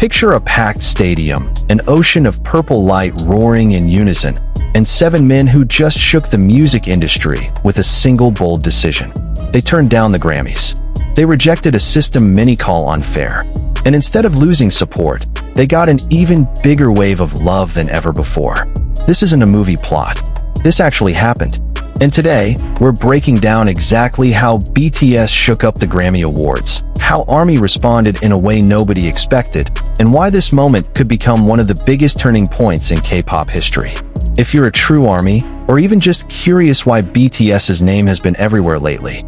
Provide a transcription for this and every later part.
Picture a packed stadium, an ocean of purple light roaring in unison, and 7 men who just shook the music industry with a single bold decision. They turned down the Grammys. They rejected a system many call unfair. And instead of losing support, they got an even bigger wave of love than ever before. This isn't a movie plot. This actually happened. And today, we're breaking down exactly how BTS shook up the Grammy Awards, how ARMY responded in a way nobody expected, and why this moment could become one of the biggest turning points in K-pop history. If you're a true ARMY, or even just curious why BTS's name has been everywhere lately,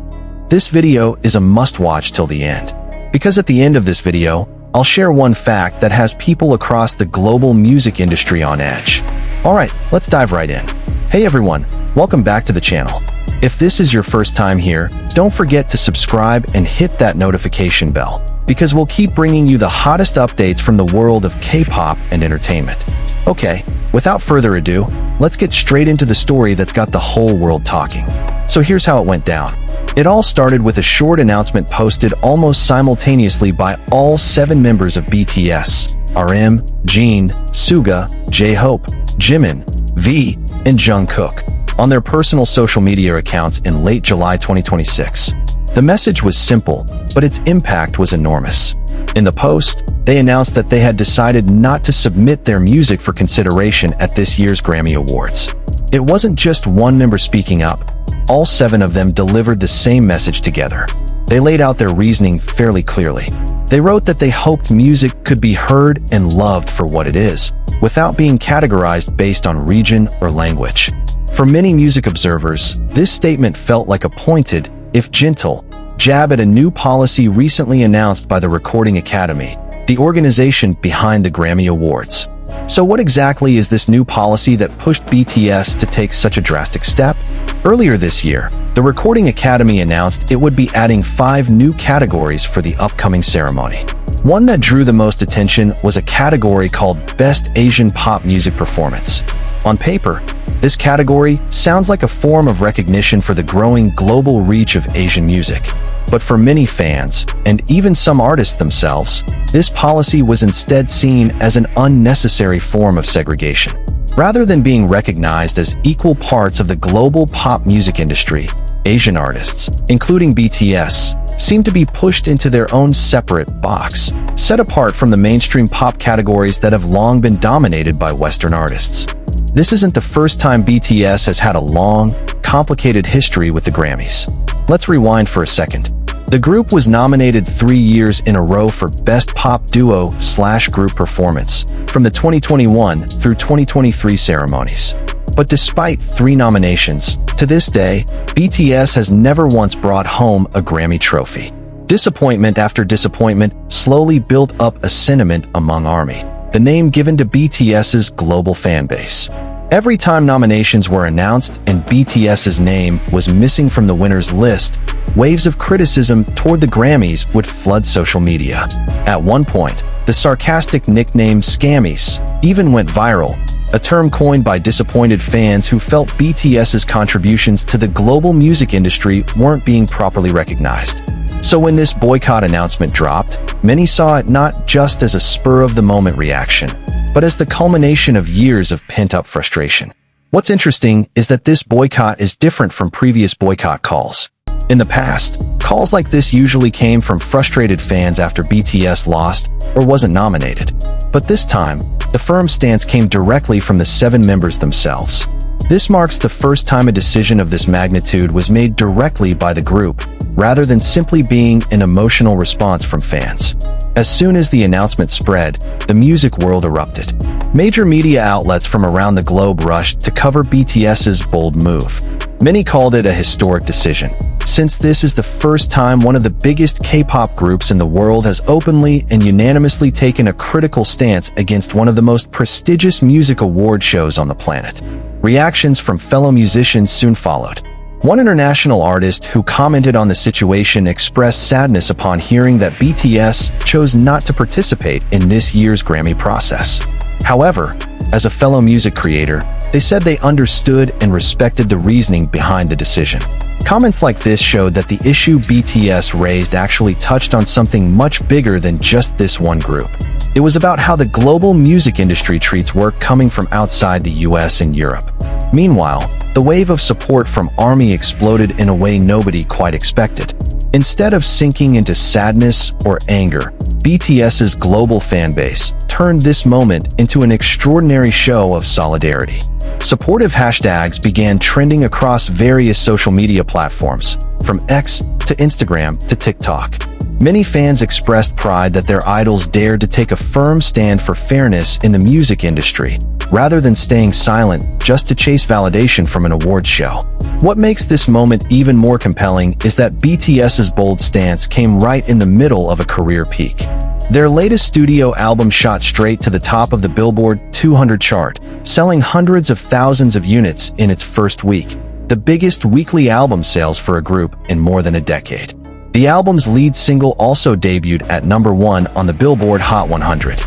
this video is a must-watch till the end. Because at the end of this video, I'll share one fact that has people across the global music industry on edge. Alright, let's dive right in. Hey everyone, welcome back to the channel. If this is your first time here, don't forget to subscribe and hit that notification bell, because we'll keep bringing you the hottest updates from the world of K-pop and entertainment. Okay, without further ado, let's get straight into the story that's got the whole world talking. So here's how it went down. It all started with a short announcement posted almost simultaneously by all 7 members of BTS: RM, Jin, Suga, jhope, Jimin, V, and Jungkook, on their personal social media accounts in late July 2026. The message was simple, but its impact was enormous. In the post, they announced that they had decided not to submit their music for consideration at this year's Grammy Awards. It wasn't just one member speaking up. All 7 of them delivered the same message together. They laid out their reasoning fairly clearly. They wrote that they hoped music could be heard and loved for what it is, without being categorized based on region or language. For many music observers, this statement felt like a pointed, if gentle, jab at a new policy recently announced by the Recording Academy, the organization behind the Grammy Awards. So what exactly is this new policy that pushed BTS to take such a drastic step? Earlier this year, the Recording Academy announced it would be adding 5 new categories for the upcoming ceremony. One that drew the most attention was a category called Best Asian Pop Music Performance. On paper, this category sounds like a form of recognition for the growing global reach of Asian music. But for many fans, and even some artists themselves, this policy was instead seen as an unnecessary form of segregation. Rather than being recognized as equal parts of the global pop music industry, Asian artists, including BTS, seem to be pushed into their own separate box, set apart from the mainstream pop categories that have long been dominated by Western artists. This isn't the first time BTS has had a long, complicated history with the Grammys. Let's rewind for a second. The group was nominated 3 years in a row for Best Pop Duo/Group Performance from the 2021 through 2023 ceremonies. But despite 3 nominations, to this day, BTS has never once brought home a Grammy trophy. Disappointment after disappointment slowly built up a sentiment among ARMY, the name given to BTS's global fan base. Every time nominations were announced and BTS's name was missing from the winners list, waves of criticism toward the Grammys would flood social media. At one point, the sarcastic nickname Scammies even went viral, a term coined by disappointed fans who felt BTS's contributions to the global music industry weren't being properly recognized. So when this boycott announcement dropped, many saw it not just as a spur-of-the-moment reaction, but as the culmination of years of pent-up frustration. What's interesting is that this boycott is different from previous boycott calls. In the past, calls like this usually came from frustrated fans after BTS lost or wasn't nominated. But this time, the firm stance came directly from the 7 members themselves. This marks the first time a decision of this magnitude was made directly by the group, rather than simply being an emotional response from fans. As soon as the announcement spread, the music world erupted. Major media outlets from around the globe rushed to cover BTS's bold move. Many called it a historic decision, since this is the first time one of the biggest K-pop groups in the world has openly and unanimously taken a critical stance against one of the most prestigious music award shows on the planet. Reactions from fellow musicians soon followed. One international artist who commented on the situation expressed sadness upon hearing that BTS chose not to participate in this year's Grammy process. However, as a fellow music creator, they said they understood and respected the reasoning behind the decision. Comments like this showed that the issue BTS raised actually touched on something much bigger than just this one group. It was about how the global music industry treats work coming from outside the US and Europe. Meanwhile, the wave of support from ARMY exploded in a way nobody quite expected. Instead of sinking into sadness or anger, BTS's global fanbase turned this moment into an extraordinary show of solidarity. Supportive hashtags began trending across various social media platforms, from X to Instagram to TikTok. Many fans expressed pride that their idols dared to take a firm stand for fairness in the music industry, rather than staying silent just to chase validation from an awards show. What makes this moment even more compelling is that BTS's bold stance came right in the middle of a career peak. Their latest studio album shot straight to the top of the Billboard 200 chart, selling hundreds of thousands of units in its first week, the biggest weekly album sales for a group in more than a decade. The album's lead single also debuted at #1 on the Billboard Hot 100.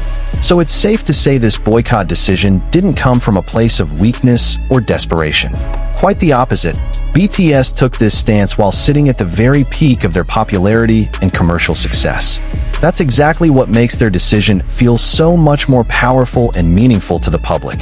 So it's safe to say this boycott decision didn't come from a place of weakness or desperation. Quite the opposite. BTS took this stance while sitting at the very peak of their popularity and commercial success. That's exactly what makes their decision feel so much more powerful and meaningful to the public.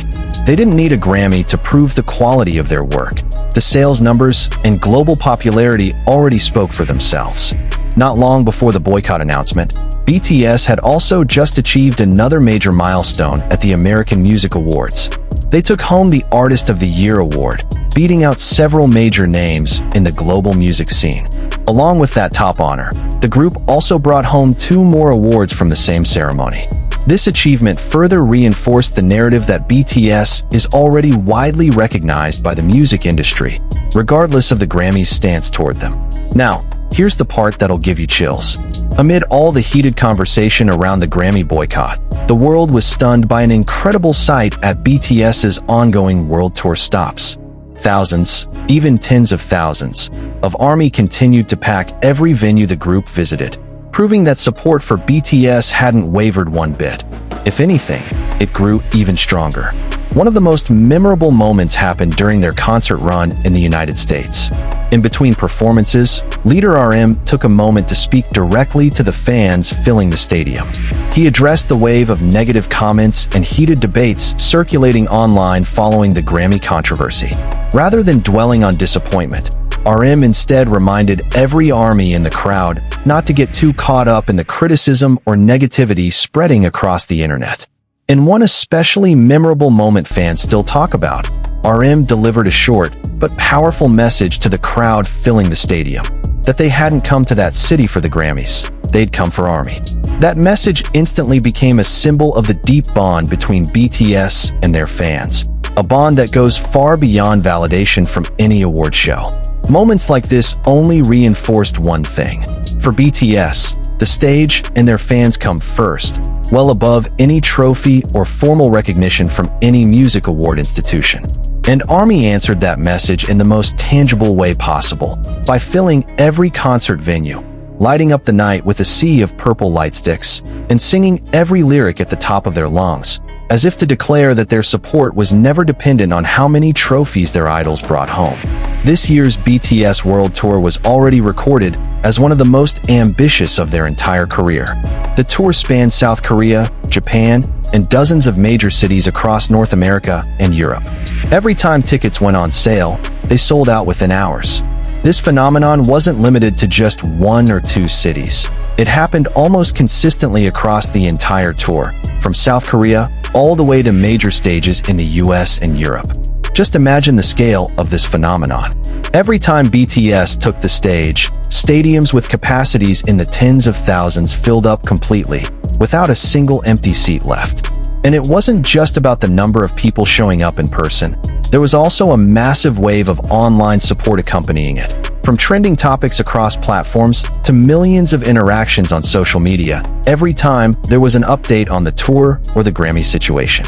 They didn't need a Grammy to prove the quality of their work. The sales numbers and global popularity already spoke for themselves. Not long before the boycott announcement, BTS had also just achieved another major milestone at the American Music Awards. They took home the Artist of the Year award, beating out several major names in the global music scene. Along with that top honor, the group also brought home 2 more awards from the same ceremony. This achievement further reinforced the narrative that BTS is already widely recognized by the music industry, regardless of the Grammys' stance toward them. Now, here's the part that'll give you chills. Amid all the heated conversation around the Grammy boycott, the world was stunned by an incredible sight at BTS's ongoing world tour stops. Thousands, even tens of thousands, of ARMY continued to pack every venue the group visited, proving that support for BTS hadn't wavered one bit. If anything, it grew even stronger. One of the most memorable moments happened during their concert run in the United States. In between performances, leader RM took a moment to speak directly to the fans filling the stadium. He addressed the wave of negative comments and heated debates circulating online following the Grammy controversy. Rather than dwelling on disappointment, RM instead reminded every ARMY in the crowd not to get too caught up in the criticism or negativity spreading across the internet. In one especially memorable moment fans still talk about, RM delivered a short but powerful message to the crowd filling the stadium, that they hadn't come to that city for the Grammys, they'd come for ARMY. That message instantly became a symbol of the deep bond between BTS and their fans, a bond that goes far beyond validation from any award show. Moments like this only reinforced one thing. For BTS, the stage and their fans come first, well above any trophy or formal recognition from any music award institution. And ARMY answered that message in the most tangible way possible, by filling every concert venue, lighting up the night with a sea of purple light sticks, and singing every lyric at the top of their lungs, as if to declare that their support was never dependent on how many trophies their idols brought home. This year's BTS World Tour was already recorded as one of the most ambitious of their entire career. The tour spanned South Korea, Japan, and dozens of major cities across North America and Europe. Every time tickets went on sale, they sold out within hours. This phenomenon wasn't limited to just 1 or 2 cities. It happened almost consistently across the entire tour, from South Korea all the way to major stages in the US and Europe. Just imagine the scale of this phenomenon. Every time BTS took the stage, stadiums with capacities in the tens of thousands filled up completely, without a single empty seat left. And it wasn't just about the number of people showing up in person. There was also a massive wave of online support accompanying it. From trending topics across platforms to millions of interactions on social media, every time there was an update on the tour or the Grammy situation.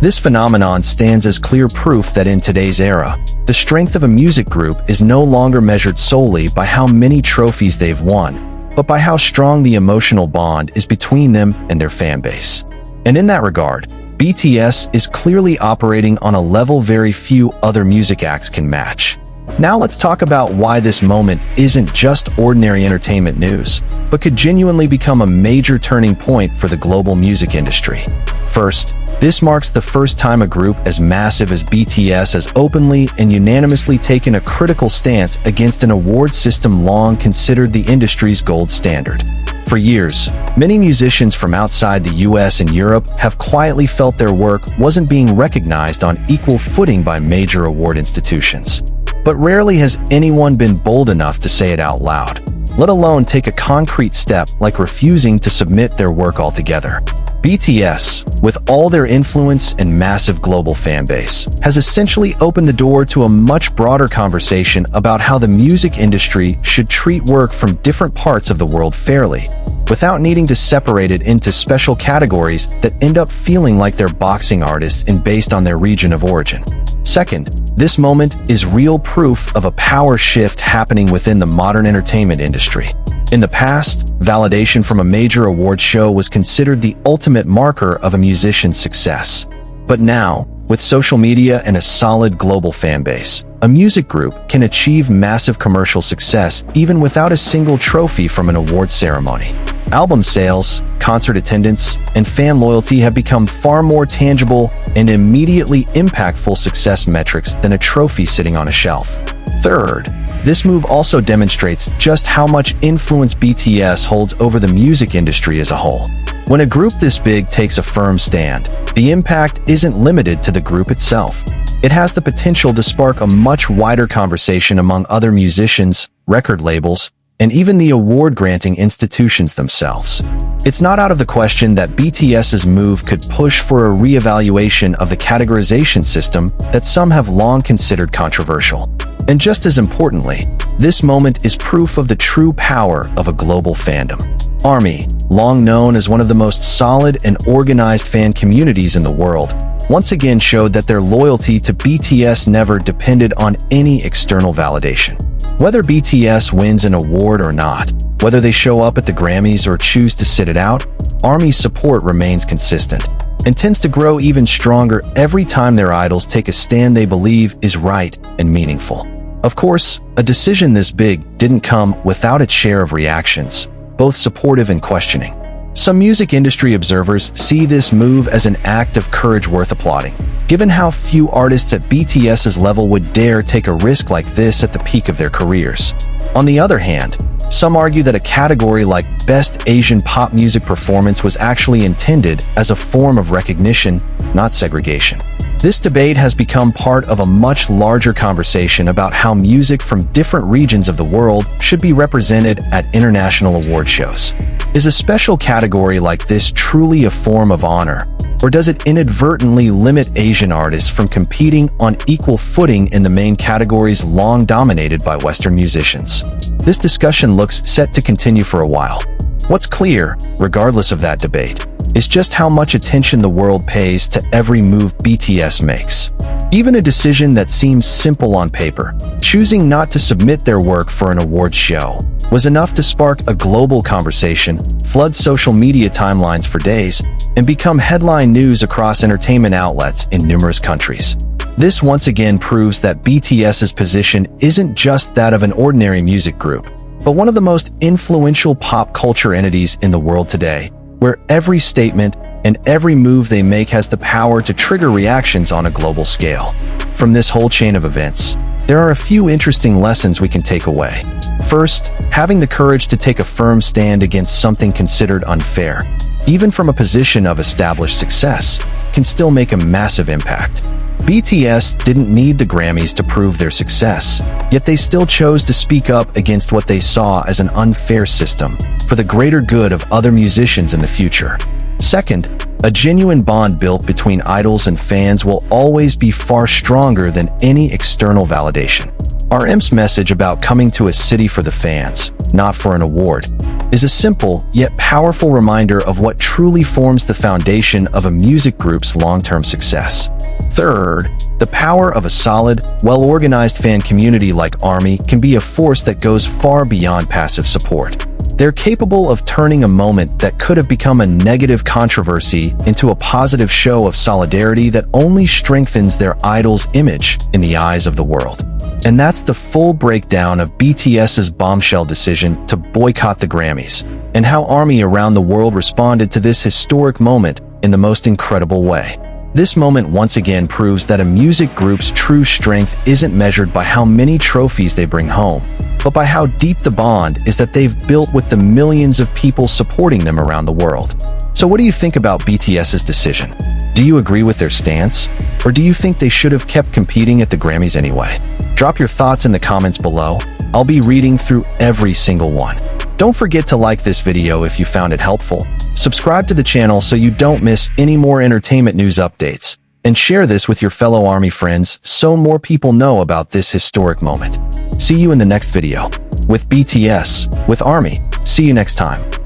This phenomenon stands as clear proof that in today's era, the strength of a music group is no longer measured solely by how many trophies they've won, but by how strong the emotional bond is between them and their fan base. And in that regard, BTS is clearly operating on a level very few other music acts can match. Now let's talk about why this moment isn't just ordinary entertainment news, but could genuinely become a major turning point for the global music industry. First, this marks the first time a group as massive as BTS has openly and unanimously taken a critical stance against an award system long considered the industry's gold standard. For years, many musicians from outside the US and Europe have quietly felt their work wasn't being recognized on equal footing by major award institutions. But rarely has anyone been bold enough to say it out loud, let alone take a concrete step like refusing to submit their work altogether. BTS, with all their influence and massive global fanbase, has essentially opened the door to a much broader conversation about how the music industry should treat work from different parts of the world fairly, without needing to separate it into special categories that end up feeling like they're boxing artists and based on their region of origin. Second, this moment is real proof of a power shift happening within the modern entertainment industry. In the past, validation from a major award show was considered the ultimate marker of a musician's success. But now, with social media and a solid global fan base, a music group can achieve massive commercial success even without a single trophy from an award ceremony. Album sales, concert attendance, and fan loyalty have become far more tangible and immediately impactful success metrics than a trophy sitting on a shelf. Third, this move also demonstrates just how much influence BTS holds over the music industry as a whole. When a group this big takes a firm stand, the impact isn't limited to the group itself. It has the potential to spark a much wider conversation among other musicians, record labels, and even the award-granting institutions themselves. It's not out of the question that BTS's move could push for a re-evaluation of the categorization system that some have long considered controversial. And just as importantly, this moment is proof of the true power of a global fandom. ARMY, long known as one of the most solid and organized fan communities in the world, once again showed that their loyalty to BTS never depended on any external validation. Whether BTS wins an award or not, whether they show up at the Grammys or choose to sit it out, ARMY's support remains consistent and tends to grow even stronger every time their idols take a stand they believe is right and meaningful. Of course, a decision this big didn't come without its share of reactions, both supportive and questioning. Some music industry observers see this move as an act of courage worth applauding, given how few artists at BTS's level would dare take a risk like this at the peak of their careers. On the other hand, some argue that a category like Best Asian Pop Music Performance was actually intended as a form of recognition, not segregation. This debate has become part of a much larger conversation about how music from different regions of the world should be represented at international award shows. Is a special category like this truly a form of honor, or does it inadvertently limit Asian artists from competing on equal footing in the main categories long dominated by Western musicians? This discussion looks set to continue for a while. What's clear, regardless of that debate, is just how much attention the world pays to every move BTS makes. Even a decision that seems simple on paper, choosing not to submit their work for an awards show, was enough to spark a global conversation, flood social media timelines for days, and become headline news across entertainment outlets in numerous countries. This once again proves that BTS's position isn't just that of an ordinary music group, but one of the most influential pop culture entities in the world today, where every statement and every move they make has the power to trigger reactions on a global scale. From this whole chain of events, there are a few interesting lessons we can take away. First, having the courage to take a firm stand against something considered unfair, even from a position of established success, can still make a massive impact. BTS didn't need the Grammys to prove their success, yet they still chose to speak up against what they saw as an unfair system for the greater good of other musicians in the future. Second, a genuine bond built between idols and fans will always be far stronger than any external validation. RM's message about coming to a city for the fans, not for an award, is a simple yet powerful reminder of what truly forms the foundation of a music group's long-term success. Third, the power of a solid, well-organized fan community like ARMY can be a force that goes far beyond passive support. They're capable of turning a moment that could have become a negative controversy into a positive show of solidarity that only strengthens their idol's image in the eyes of the world. And that's the full breakdown of BTS's bombshell decision to boycott the Grammys, and how ARMY around the world responded to this historic moment in the most incredible way. This moment once again proves that a music group's true strength isn't measured by how many trophies they bring home, but by how deep the bond is that they've built with the millions of people supporting them around the world. So what do you think about BTS's decision? Do you agree with their stance? Or do you think they should have kept competing at the Grammys anyway? Drop your thoughts in the comments below. I'll be reading through every single one. Don't forget to like this video if you found it helpful. Subscribe to the channel so you don't miss any more entertainment news updates. And share this with your fellow ARMY friends so more people know about this historic moment. See you in the next video. With BTS, with ARMY. See you next time.